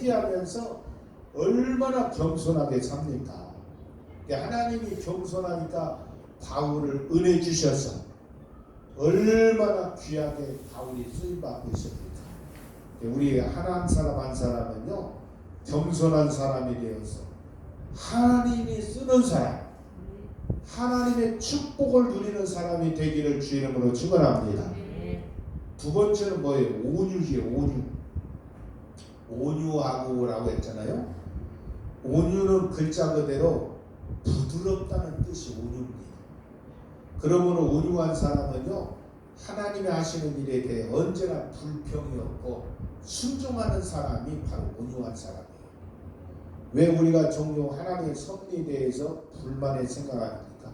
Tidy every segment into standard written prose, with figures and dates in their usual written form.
회개하면서 얼마나 겸손하게 삽니까? 하나님이 겸손하니까 바울을 은혜 주셔서 얼마나 귀하게 바울이 쓰임받고 있습니까? 우리 하나님 사람 한 사람은요, 겸손한 사람이 되어서 하나님이 쓰는 사람, 하나님의 축복을 누리는 사람이 되기를 주 이름으로 축원합니다. 두 번째는 뭐예요? 온유지요. 온유하고라고 했잖아요. 온유는 글자 그대로 부드럽다는 뜻이 온유입니다. 그러므로 온유한 사람은요, 하나님이 하시는 일에 대해 언제나 불평이 없고 순종하는 사람이 바로 온유한 사람이에요. 왜 우리가 종종 하나님의 섭리에 대해서 불만을 생각합니까?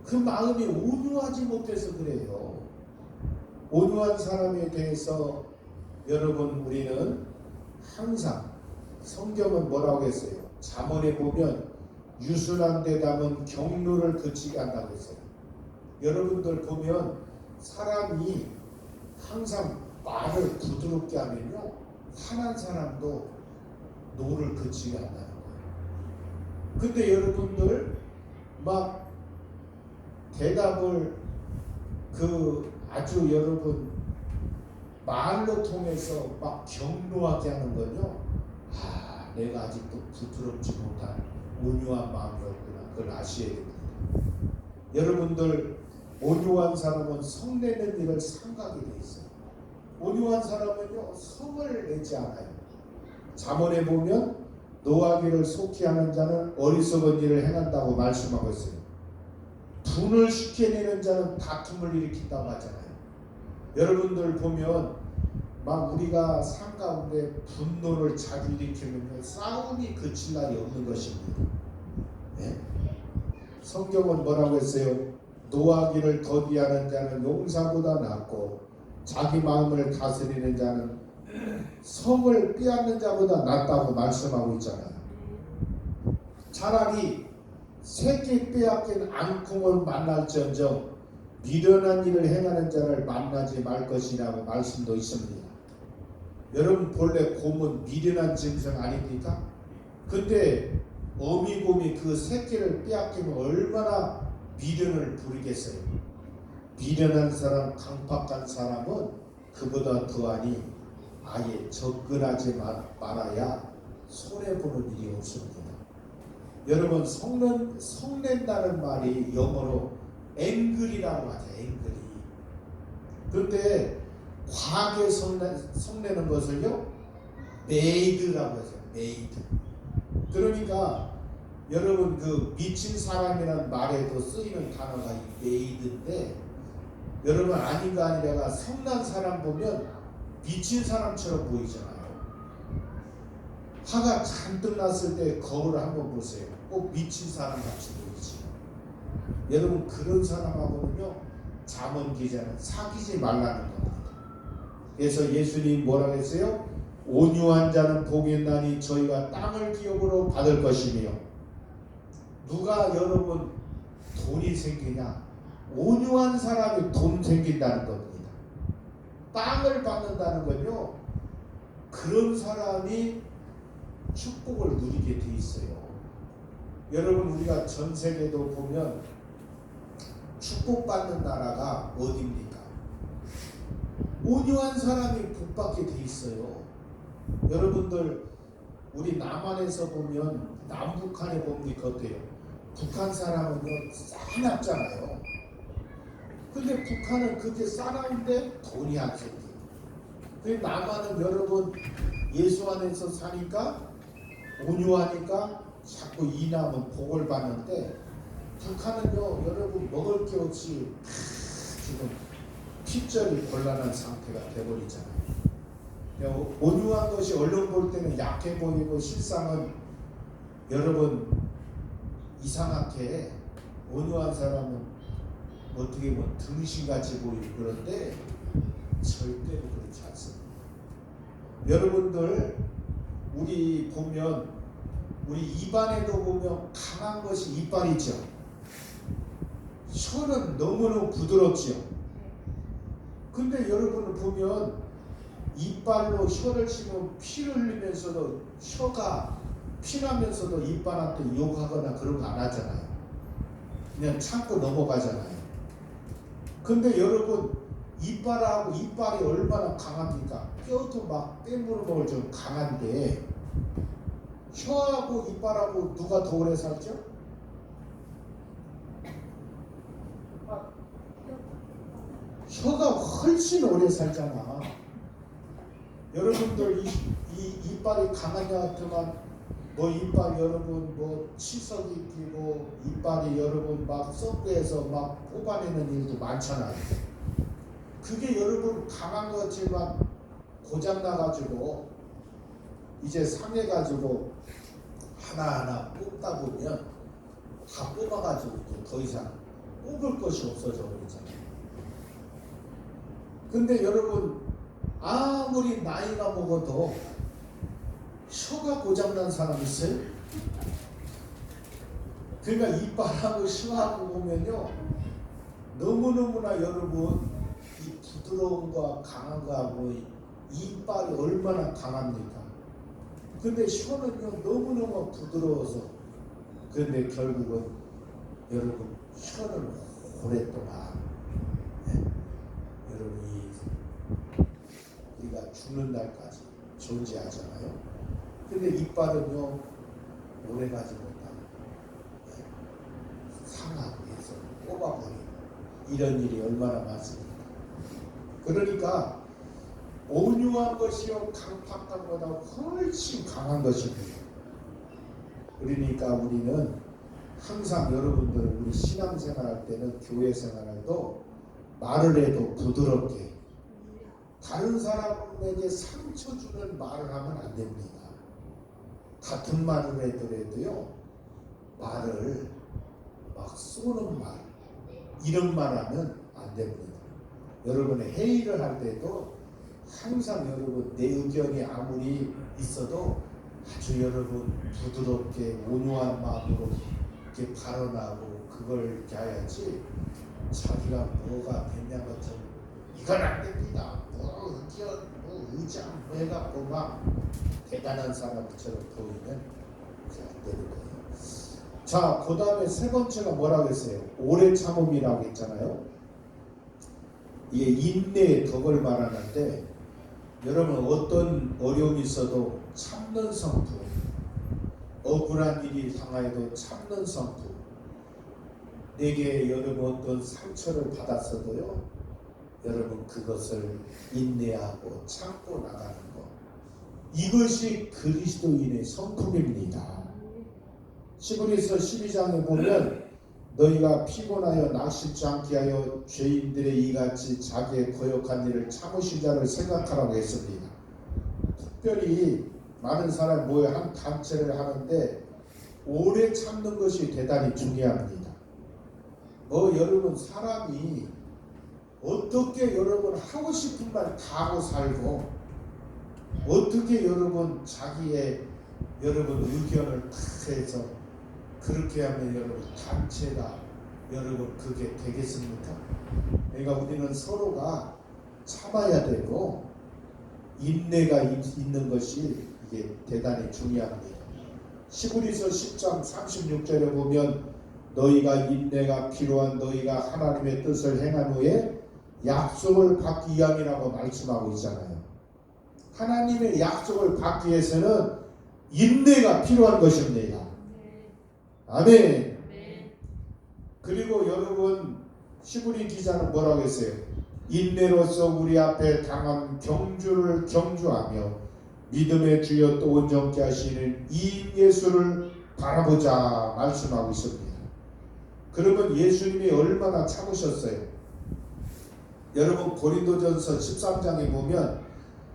그 마음이 온유하지 못해서 그래요. 온유한 사람에 대해서 여러분, 우리는 항상 성경은 뭐라고 했어요? 잠언에 보면 유순한 대담은 경로를 그치게 한다고 했어요. 여러분들 보면 사람이 항상 말을 부드럽게 하면요, 선한 사람도 노를 그치게 한다는 거예요. 근데 여러분들 막 대답을 아주 여러분 말로 통해서 막 경로하게 하는 건요, 내가 아직도 부드럽지 못한 온유한 마음이었구나. 그걸 아셔야 됩니다. 여러분들, 온유한 사람은 성내는 일을 삼가게 돼 있어요. 온유한 사람은요, 성을 내지 않아요. 잠언에 보면 노하기를 속히 하는 자는 어리석은 일을 행한다고 말씀하고 있어요. 분을 시켜내는 자는 다툼을 일으킨다고 하잖아요. 여러분들 보면 막 우리가 삶 가운데 분노를 자주 일으키면 싸움이 그칠 날이 없는 것입니다. 네? 성경은 뭐라고 했어요? 노하기를 더디하는 자는 용사보다 낫고 자기 마음을 다스리는 자는 성을 빼앗는 자보다 낫다고 말씀하고 있잖아요. 차라리 새끼 빼앗긴 앙콩을 만날지언정 미련한 일을 행하는 자를 만나지 말 것이라고 말씀도 있습니다. 여러분, 본래 곰은 미련한 짐승 아닙니까? 근데 어미곰이 그 새끼를 빼앗기면 얼마나 미련을 부리겠어요. 미련한 사람, 강팍한 사람은 그보다 더하니 아예 접근하지 말아야 손해보는 일이 없습니다. 여러분, 성낸다는 말이 영어로 앵글이라고 하죠. 앵글이. 그런데 과하게 성내는 것을요, 메이드라고 하죠. 메이드. 그러니까 여러분, 그 미친 사람이라는 말에도 쓰이는 단어가 메이드인데, 여러분, 아닌가 아니라가 성난 사람 보면 미친 사람처럼 보이잖아요. 화가 잔뜩 났을 때 거울을 한번 보세요. 꼭 미친 사람 같이 보이지. 여러분, 그런 사람하고는요, 잠언 기자는 사귀지 말라는 겁니다. 그래서 예수님 뭐라고 했어요? 온유한 자는 복이 있나니 저희가 땅을 기업으로 받을 것이며. 누가 여러분 돈이 생기냐? 온유한 사람이 돈 생긴다는 겁니다. 땅을 받는다는 건요, 그런 사람이 축복을 누리게 돼 있어요. 여러분, 우리가 전 세계도 보면 축복받는 나라가 어디입니까? 온유한 사람이 복받게 돼 있어요. 여러분들, 우리 남한에서 보면, 남북한에 보면 어때요? 북한 사람은요, 싸납잖아요. 근데 북한은 그렇게 싸나운데 돈이 안 생겨. 근데 남한은 여러분 예수 안에서 사니까 온유하니까 자꾸 이남은 복을 받는데, 북한은요, 여러분 먹을 게 없이 지금 핏절이 곤란한 상태가 돼버리잖아요. 온유한 것이 얼른 볼 때는 약해 보이고 실상은 여러분 이상하게 온유한 사람은 어떻게 보면 등신같이 보이고 그런데 절대로 그렇지 않습니다. 여러분들, 우리 보면 우리 입안에도 보면 강한 것이 이빨이죠. 혀는 너무너무 부드럽지요. 근데 여러분을 보면 이빨로 혀를 치면 피를 흘리면서도 혀가 피나면서도 이빨한테 욕하거나 그런 거 안 하잖아요. 그냥 참고 넘어가잖아요. 근데 여러분 이빨하고 이빨이 얼마나 강합니까? 뼈도 막 빼물어 먹을 좀 강한데 혀하고 이빨하고 누가 더 오래 살죠? 혀가 훨씬 오래 살잖아. 여러분들 이 이빨이 강한 자 같으면 뭐 이빨 여러분 뭐 치석이 끼고 이빨이 여러분 막 썩게해서 막 뽑아내는 일도 많잖아요. 그게 여러분 강한 것 같지만 고장 나가지고 이제 상해가지고 하나하나 뽑다 보면 다 뽑아가지고 더 이상 뽑을 것이 없어져 버리잖아요. 근데 여러분 아무리 나이가 먹어도 혀가 고장난 사람 있어요? 그러니까 이빨하고 혀하고 보면요 너무너무나 여러분 이 부드러운 거 강한 거하고 이빨이 얼마나 강합니까? 근데 혀는요 너무너무 부드러워서 근데 결국은 여러분 혀는 오랫동안 여러분이 우리가 죽는 날까지 존재하잖아요. 근데 이빨은요 오래가지 못하고 상하고 해서 뽑아버리고 이런 일이 얼마나 많습니까? 그러니까 온유한 것이요 강팍함보다 훨씬 강한 것입니다. 그러니까 우리는 항상 여러분들 우리 신앙생활할 때는 교회 생활도 말을 해도 부드럽게 다른 사람에게 상처 주는 말을 하면 안 됩니다. 같은 말을 해더라도요 말을 막 쏘는 말 이런 말 하면 안 됩니다. 여러분의 회의를 할 때도 항상 여러분 내 의견이 아무리 있어도 아주 여러분 부드럽게 온유한 마음으로 이렇게 발언하고 그걸 이렇게 해야지 자기가 뭐가 됐냐 같은 이건 안 됩니다. 뭐 의견 뭐 의장 뭐 해갖고 막 대단한 사람처럼 보이면 이제 안 되는 거예요. 자, 그 다음에 세 번째가 뭐라고 했어요? 오래 참음이라고 했잖아요. 이게 인내의 덕을 말하는데 여러분 어떤 어려움이 있어도 참는 성품, 억울한 일이 당하여도 참는 성품, 내게 여러분 어떤 상처를 받았어도요 여러분 그것을 인내하고 참고 나가는 것, 이것이 그리스도인의 성품입니다. 시브리서 12장에 보면 너희가 피곤하여 낙심치 않게 하여 죄인들의 이같이 자기의 거역한 일을 참으신 자를 생각하라고 했습니다. 특별히 많은 사람이 모여 한 단체를 하는데 오래 참는 것이 대단히 중요합니다. 여러분 사람이 어떻게 여러분 하고 싶은 말 다 하고 살고 어떻게 여러분 자기의 여러분 의견을 다 해서 그렇게 하면 여러분 단체가 여러분 그게 되겠습니까? 그러니까 우리는 서로가 참아야 되고 인내가 있는 것이 이게 대단히 중요합니다. 시브리서 10장 36절에 보면 너희가 인내가 필요한 너희가 하나님의 뜻을 행한 후에 약속을 받기 위함이라고 말씀하고 있잖아요. 하나님의 약속을 받기 위해서는 인내가 필요한 것입니다. 아멘. 그리고 여러분 시브리 기자는 뭐라고 했어요? 인내로서 우리 앞에 당한 경주를 경주하며 믿음의 주여 또 온전케 하시는 이 예수를 바라보자 말씀하고 있습니다. 그러면 예수님이 얼마나 참으셨어요? 여러분 고린도전서 13장에 보면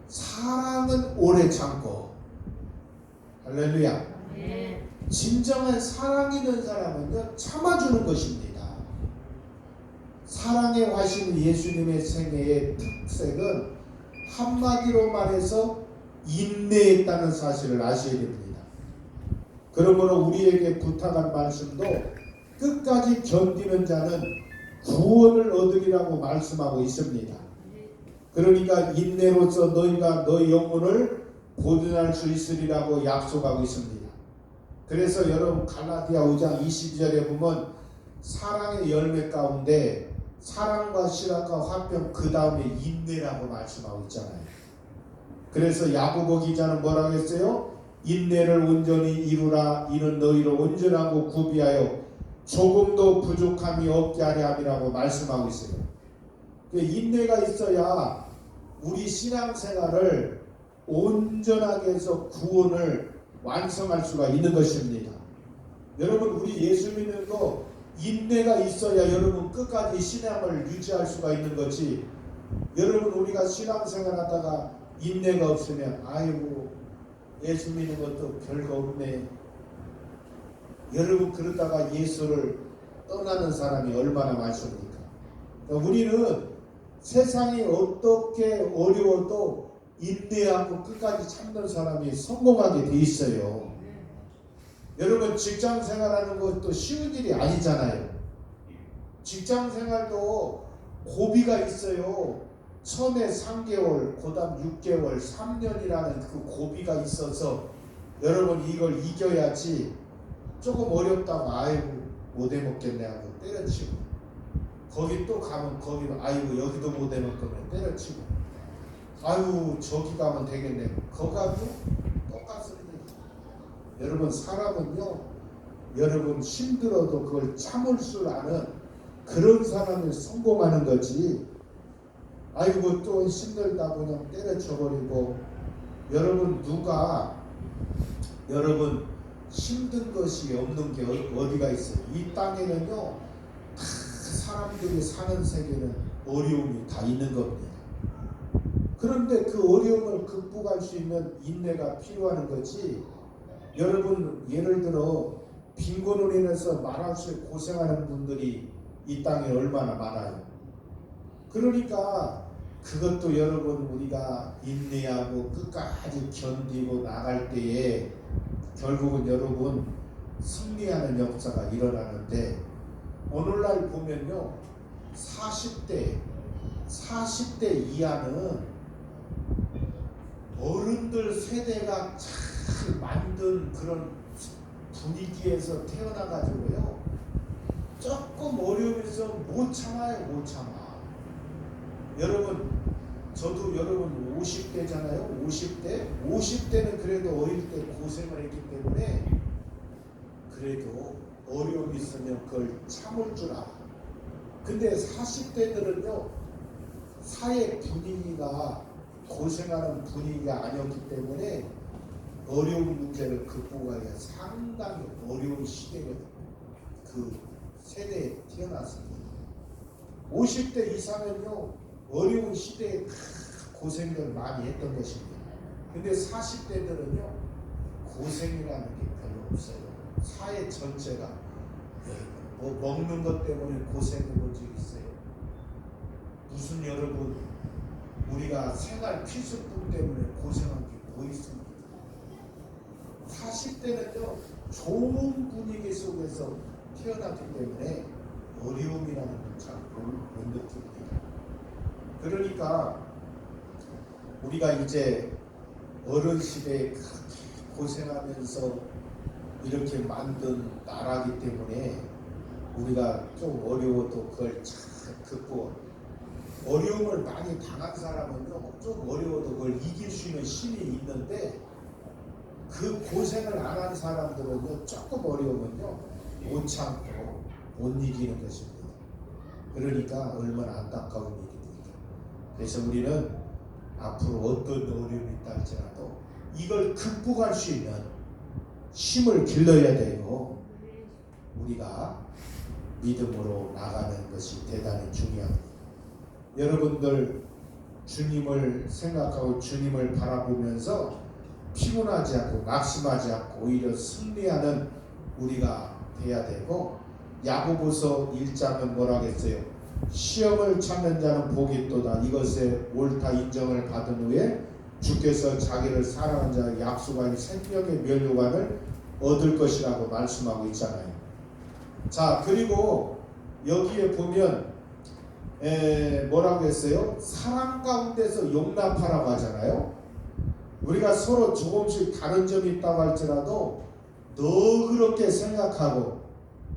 사랑은 오래 참고 할렐루야. 진정한 사랑 있는 사람은요 참아주는 것입니다. 사랑의 화신 예수님의 생애의 특색은 한마디로 말해서 인내했다는 사실을 아셔야 됩니다. 그러므로 우리에게 부탁한 말씀도 끝까지 견디는 자는 구원을 얻으리라고 말씀하고 있습니다. 그러니까 인내로서 너희가 너희 영혼을 보존할 수 있으리라고 약속하고 있습니다. 그래서 여러분 갈라디아 5장 22절에 보면 사랑의 열매 가운데 사랑과 실학과 화평 그 다음에 인내라고 말씀하고 있잖아요. 그래서 야고보 기자는 뭐라고 했어요? 인내를 온전히 이루라. 이는 너희를 온전하고 구비하여 조금도 부족함이 없게 하려 함이라고 말씀하고 있어요. 인내가 있어야 우리 신앙생활을 온전하게 해서 구원을 완성할 수가 있는 것입니다. 여러분 우리 예수 믿는 거 인내가 있어야 여러분 끝까지 신앙을 유지할 수가 있는 거지. 여러분 우리가 신앙생활 하다가 인내가 없으면 아이고 예수 믿는 것도 별거 없네. 여러분 그러다가 예수를 떠나는 사람이 얼마나 많습니까? 그러니까 우리는 세상이 어떻게 어려워도 인내하고 끝까지 참는 사람이 성공하게 돼 있어요. 여러분 직장 생활하는 것도 쉬운 일이 아니잖아요. 직장 생활도 고비가 있어요. 처음에 3개월, 그 다음 6개월, 3년이라는 그 고비가 있어서 여러분 이걸 이겨야지. 조금 어렵다고 아이고 못 해먹겠네 하고 때려치고, 거기 또 가면 거기 아이고 여기도 못 해먹겠네 때려치고, 아이고 저기 가면 되겠네 거기 가도 똑같습니다. 여러분 사람은요, 여러분 힘들어도 그걸 참을 줄 아는 그런 사람이 성공하는 거지. 아이고 또 힘들다 그냥 때려쳐버리고. 여러분 누가 여러분 힘든 것이 없는 게 어디가 있어요? 이 땅에는요 다 사람들이 사는 세계는 어려움이 다 있는 겁니다. 그런데 그 어려움을 극복할 수 있는 인내가 필요한 거지. 여러분 예를 들어 빈곤으로 인해서 말없이 고생하는 분들이 이 땅에 얼마나 많아요. 그러니까 그것도 여러분 우리가 인내하고 끝까지 견디고 나갈 때에 결국은 여러분 승리하는 역사가 일어나는데, 오늘날 보면요 40대 이하는 어른들 세대가 잘 만든 그런 분위기에서 태어나가지고요 조금 어려우면서 못 참아요. 못 참아. 여러분 저도 여러분 50대잖아요. 50대는 그래도 어릴 때 고생을 했기 때문에 그래도 어려움이 있으면 그걸 참을 줄 알아. 근데 40대들은요 사회 분위기가 고생하는 분위기가 아니었기 때문에 어려운 문제를 극복하기가 상당히 어려운 시대가 그 세대에 태어났습니다. 50대 이상은요 어려운 시대에 다 고생을 많이 했던 것입니다. 근데 40대들은요 고생이라는 게 별로 없어요. 사회 전체가 뭐 먹는 것 때문에 고생해 본 적 있어요? 무슨 여러분 우리가 생활 필수품 때문에 고생한 게 뭐 있습니까? 40대는요 좋은 분위기 속에서 태어났기 때문에 어려움이라는 걸 잘 못 느낍니다. 그러니까 우리가 이제 어른 시대에 그렇게 고생하면서 이렇게 만든 나라기 때문에 우리가 좀 어려워도 그걸 잘 극복, 어려움을 많이 당한 사람은요 좀 어려워도 그걸 이길 수 있는 힘이 있는데, 그 고생을 안 한 사람들은요 조금 어려우면요 못 참고 못 이기는 것입니다. 그러니까 얼마나 안타까운 일입니다. 그래서 우리는 앞으로 어떤 어려움이 있다 할지라도 이걸 극복할 수 있는 힘을 길러야 되고 우리가 믿음으로 나가는 것이 대단히 중요합니다. 여러분들 주님을 생각하고 주님을 바라보면서 피곤하지 않고 낙심하지 않고 오히려 승리하는 우리가 돼야 되고, 야고보서 1장은 뭐라 했어요? 시험을 참는 자는 복이 있도다. 이것에 옳다 인정을 받은 후에 주께서 자기를 사랑하는 자에게 약속한 생명의 면류관을 얻을 것이라고 말씀하고 있잖아요. 자, 그리고 여기에 보면 뭐라고 했어요? 사랑 가운데서 용납하라고 하잖아요. 우리가 서로 조금씩 다른 점이 있다고 할지라도 너 그렇게 생각하고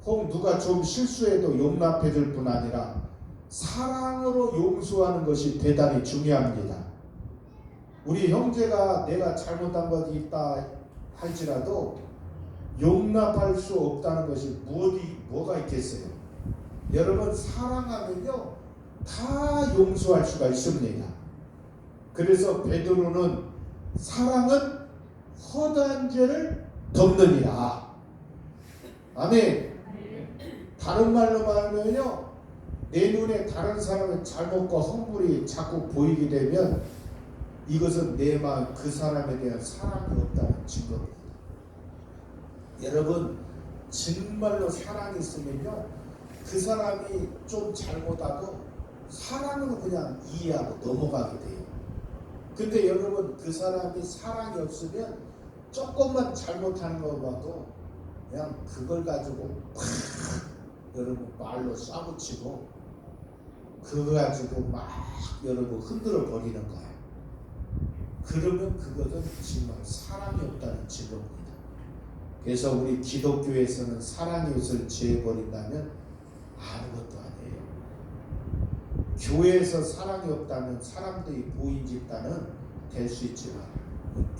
혹 누가 좀 실수해도 용납해 줄 뿐 아니라 사랑으로 용서하는 것이 대단히 중요합니다. 우리 형제가 내가 잘못한 것이 있다 할지라도 용납할 수 없다는 것이 뭐가 있겠어요? 여러분, 사랑하면요 다 용서할 수가 있습니다. 그래서 베드로는 사랑은 허다한 죄를 덮느니라. 아멘. 다른 말로 말하면요, 내 눈에 다른 사람의 잘못과 허물이 자꾸 보이게 되면 이것은 내 마음 그 사람에 대한 사랑이 없다는 증거입니다. 여러분, 정말로 사랑이 있으면요 그 사람이 좀 잘못하도 사랑으로 그냥 이해하고 넘어가게 돼요. 근데 여러분, 그 사람이 사랑이 없으면 조금만 잘못하는 거 봐도 그냥 그걸 가지고 팍 여러분 말로 쏴붙이고 그거 가지고 막 여러분 흔들어 버리는 거예요. 그러면 그것은 정말 사랑이 없다는 증거입니다. 그래서 우리 기독교에서는 사랑의 옷을 제해버린다면 아무것도 아니에요. 교회에서 사랑이 없다면 사람들이 모인 집단은 될 수 있지만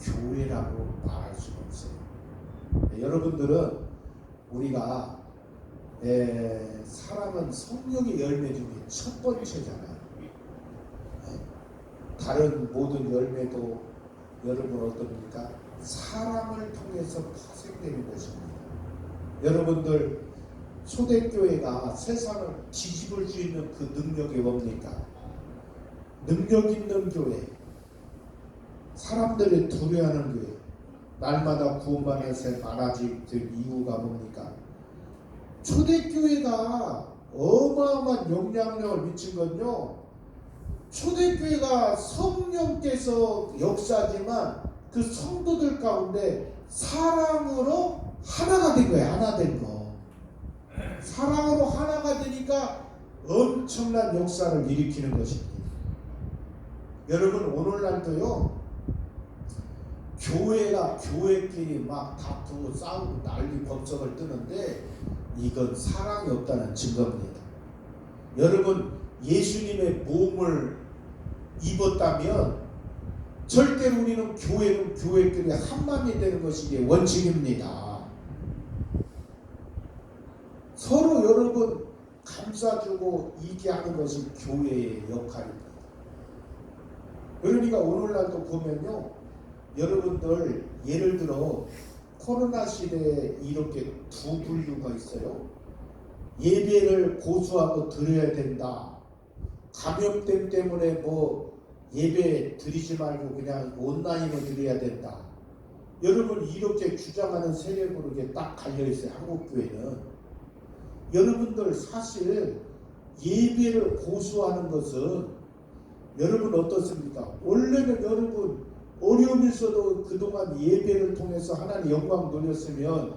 교회라고 말할 수가 없어요. 여러분들은 우리가 사랑은 성령의 열매 중에 첫 번째잖아요. 다른 모든 열매도 여러분 어떻습니까? 사랑을 통해서 파생되는 것입니다. 여러분들, 초대교회가 세상을 뒤집을 수 있는 그 능력이 뭡니까? 능력 있는 교회, 사람들이 두려워하는 교회, 날마다 구원받는 새 많아질 이유가 뭡니까? 초대교회가 어마어마한 영향력을 미친 건요, 초대교회가 성령께서 역사하지만 그 성도들 가운데 사랑으로 하나가 된 거예요. 하나 된 거. 사랑으로 하나가 되니까 엄청난 역사를 일으키는 것입니다. 여러분, 오늘날도요 교회가 교회끼리 막 다투고 싸우고 난리 법석을 뜨는데 이건 사랑이 없다는 증거입니다. 여러분, 예수님의 몸을 입었다면 절대로 우리는 교회는 교회끼리 한마음이 되는 것이 원칙입니다. 서로 여러분 감싸주고 이기하는 것이 교회의 역할입니다. 그러니까 오늘날도 보면요, 여러분들 예를 들어 코로나 시대에 이렇게 두 분류가 있어요. 예배를 고수하고 드려야 된다. 감염됨 때문에 뭐 예배 드리지 말고 그냥 온라인으로 드려야 된다. 여러분, 이렇게 주장하는 세력으로 이게 딱 갈려 있어요. 한국 교회는. 여러분들, 사실 예배를 고수하는 것은 여러분 어떻습니까? 원래는 여러분 어려움이 있어도 그동안 예배를 통해서 하나님 영광 돌렸으면,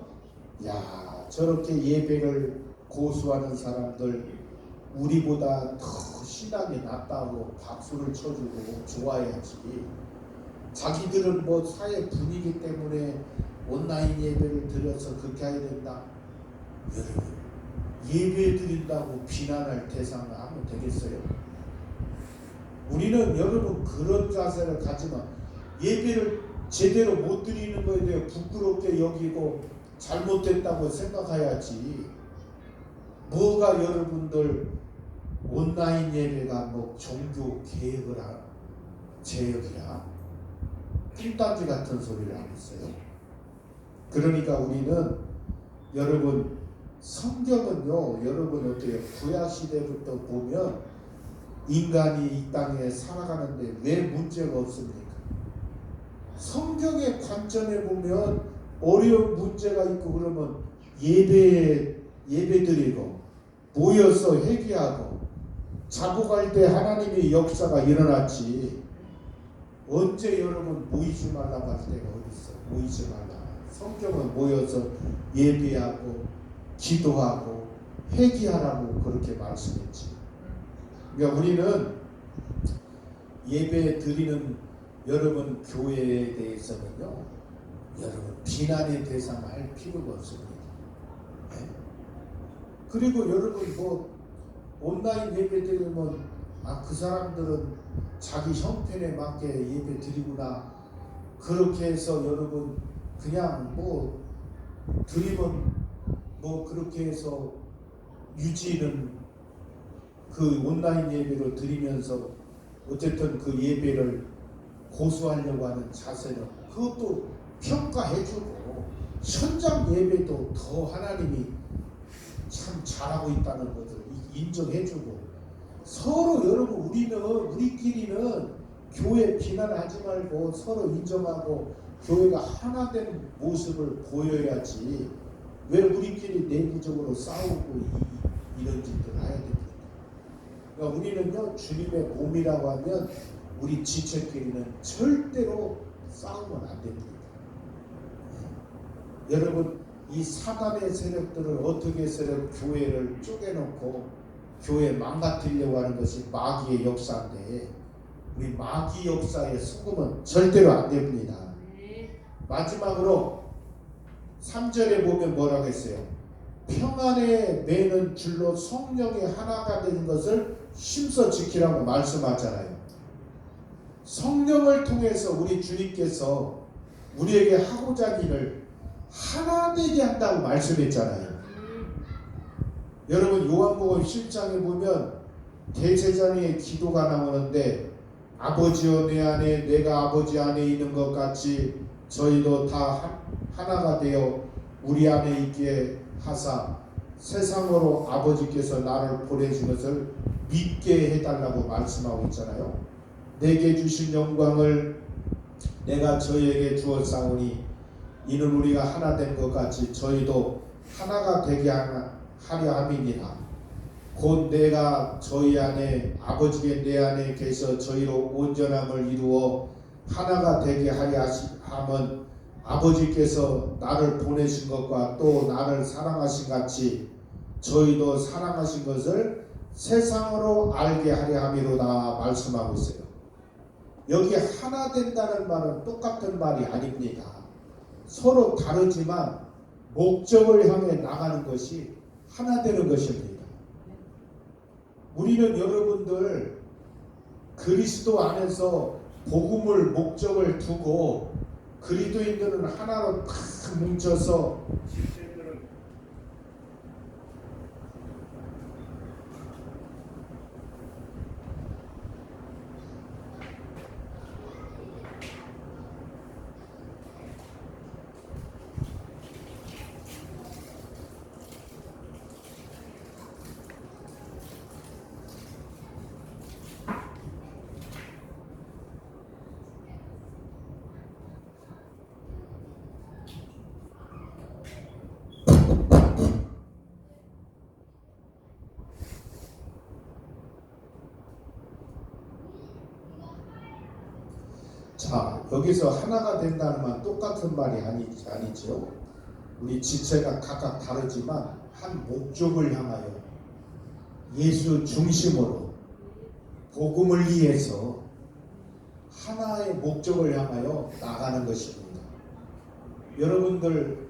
야, 저렇게 예배를 고수하는 사람들 우리보다 더 신앙이 낫다고 박수를 쳐주고 좋아해야지. 자기들은 뭐 사회 분위기 때문에 온라인 예배를 드려서 그렇게 해야 된다. 여러분, 예배 드린다고 비난할 대상을 하면 되겠어요? 우리는 여러분 그런 자세를 가지만 예배를 제대로 못 드리는 것에 대해 부끄럽게 여기고 잘못됐다고 생각해야지. 뭐가 여러분들 온라인 예배가 뭐 종교 제역이라 뚱딴지 같은 소리를 하고 있어요. 그러니까 우리는 여러분, 성경은요, 여러분 어때요? 구약 시대부터 보면 인간이 이 땅에 살아가는데 왜 문제가 없습니까? 성경의 관점에 보면 어려운 문제가 있고 그러면 예배 드리고 모여서 회개하고 자복할 때 하나님의 역사가 일어났지. 언제 여러분 모이지 말라고 할 때가 어디 있어? 모이지 말라. 성경은 모여서 예배하고 기도하고 회개하라고 그렇게 말씀했지. 그러니까 우리는 예배 드리는 여러분 교회에 대해서는요, 여러분 비난의 대상할 필요가 없습니다. 네? 그리고 여러분 뭐 온라인 예배 드리면 그 사람들은 자기 형편에 맞게 예배 드리구나, 그렇게 해서 여러분 그냥 뭐 드리면 뭐 그렇게 해서 유지는 그 온라인 예배로 드리면서 어쨌든 그 예배를 고수하려고 하는 자세는 그것도 평가해주고, 현장 예배도 더 하나님이 참 잘하고 있다는 것을 인정해주고, 서로 여러분 우리끼리는 교회 비난하지 말고 서로 인정하고 교회가 하나 된 모습을 보여야지, 왜 우리끼리 내부적으로 싸우고 이런 짓들을 해야 됩니까? 그러니까 우리는요, 주님의 몸이라고 하면 우리 지체끼리는 절대로 싸우면 안 됩니다. 여러분, 이 사단의 세력들을 어떻게 해서는 교회를 쪼개놓고 교회 망가뜨리려고 하는 것이 마귀의 역사인데, 우리 마귀 역사에 속으면 절대로 안 됩니다. 마지막으로 3절에 보면 뭐라고 했어요? 평안에 매는 줄로 성령이 하나가 되는 것을 힘써 지키라고 말씀하잖아요. 성령을 통해서 우리 주님께서 우리에게 하고자 하는 일을 하나 되게 한다고 말씀했잖아요. 여러분 요한복음 10장에 보면 대제사장의 기도가 나오는데, 아버지여 내 안에 내가 아버지 안에 있는 것 같이 저희도 다 하나가 되어 우리 안에 있게 하사 세상으로 아버지께서 나를 보내신 것을 믿게 해달라고 말씀하고 있잖아요. 내게 주신 영광을 내가 저희에게 주었사오니 이는 우리가 하나 된 것 같이 저희도 하나가 되게 하려 함이니라. 곧 내가 저희 안에 아버지의 내 안에 계셔 저희로 온전함을 이루어 하나가 되게 하려 함은 아버지께서 나를 보내신 것과 또 나를 사랑하신 같이 저희도 사랑하신 것을 세상으로 알게 하려 함이로다 말씀하고 있어요. 여기 하나 된다는 말은 똑같은 말이 아닙니다. 서로 다르지만 목적을 향해 나가는 것이 하나 되는 것입니다. 우리는 여러분들 그리스도 안에서 복음을 목적을 두고 그리스도인들은 하나로 탁 뭉쳐서 자, 여기서 하나가 된다는 말 똑같은 말이 아니죠. 우리 지체가 각각 다르지만 한 목적을 향하여 예수 중심으로 복음을 위해서 하나의 목적을 향하여 나가는 것입니다. 여러분들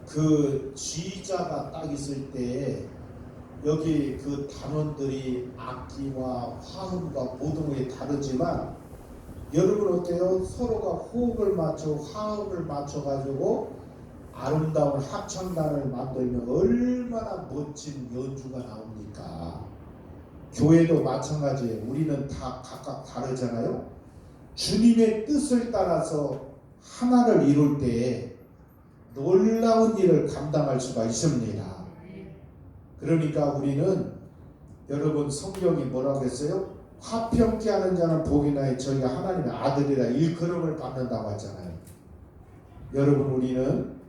그 지휘자가 딱 있을 때 여기 그 단원들이 악기와 화음과 모든 게 다르지만 여러분 어때요? 서로가 호흡을 맞춰 화음을 맞춰가지고 아름다운 합창단을 만들면 얼마나 멋진 연주가 나옵니까? 교회도 마찬가지예요. 우리는 다 각각 다르잖아요. 주님의 뜻을 따라서 하나를 이룰 때에 놀라운 일을 감당할 수가 있습니다. 그러니까 우리는 여러분 성경이 뭐라고 했어요? 화평케 하는 자는 복이나 해 저희가 하나님의 아들이라 일컬음을 받는다고 하잖아요. 여러분 우리는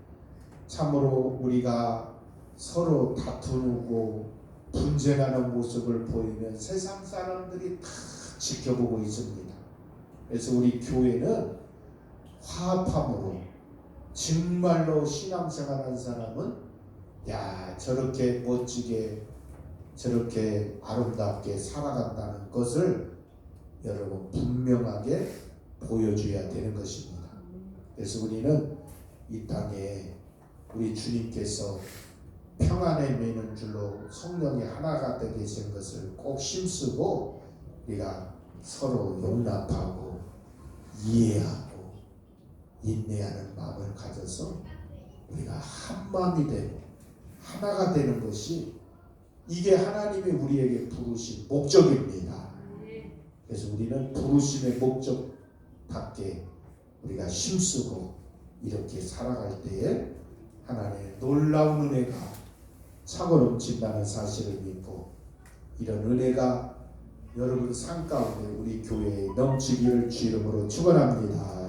참으로 우리가 서로 다투고 분쟁하는 모습을 보이면 세상 사람들이 다 지켜보고 있습니다. 그래서 우리 교회는 화합함으로 정말로 신앙생활하는 사람은 야 저렇게 멋지게 저렇게 아름답게 살아간다는 것을 여러분 분명하게 보여줘야 되는 것입니다. 그래서 우리는 이 땅에 우리 주님께서 평안에 매는 줄로 성령이 하나가 되게 계신 것을 꼭 힘쓰고 우리가 서로 용납하고 이해하고 인내하는 마음을 가져서 우리가 한 마음이 되고 하나가 되는 것이 이게 하나님이 우리에게 부르신 목적입니다. 그래서 우리는 부르심의 목적답게 우리가 힘쓰고 이렇게 살아갈 때에 하나님의 놀라운 은혜가 차고 넘친다는 사실을 믿고 이런 은혜가 여러분 삶 가운데 우리 교회에 넘치기를 주 이름으로 축원합니다.